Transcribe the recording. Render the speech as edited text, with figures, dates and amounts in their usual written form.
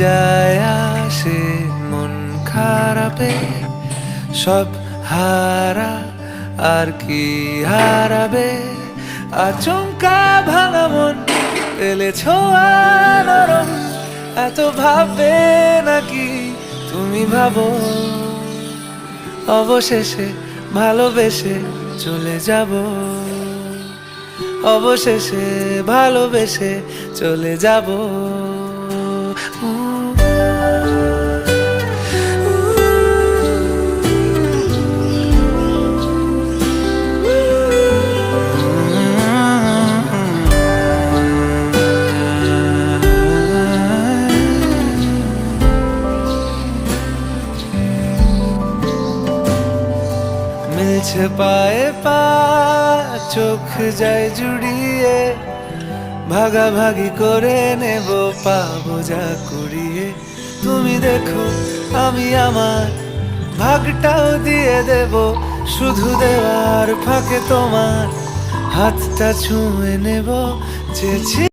যায় আসে মন খারাপে, সব হারা আর কি হারাবে, আচমকা ভাঙা মন এলে ছোঁয়া নরম, এত ভাববে নাকি তুমি ভাবো, অবশেষে ভালোবেসে চলে যাব, অবশেষে ভালোবেসে চলে যাব। মিলছে পায়ে পা, চোখ যায় জুড়িয়ে, ভাগাভাগি করে নেব পাবো যা কুড়িয়ে। তুমি দেখো আমি আমার ভাগটাও দিয়ে দেব, শুধু দেওয়ার ফাঁকে তোমার হাতটা ছুঁয়ে নেব, চেয়েছি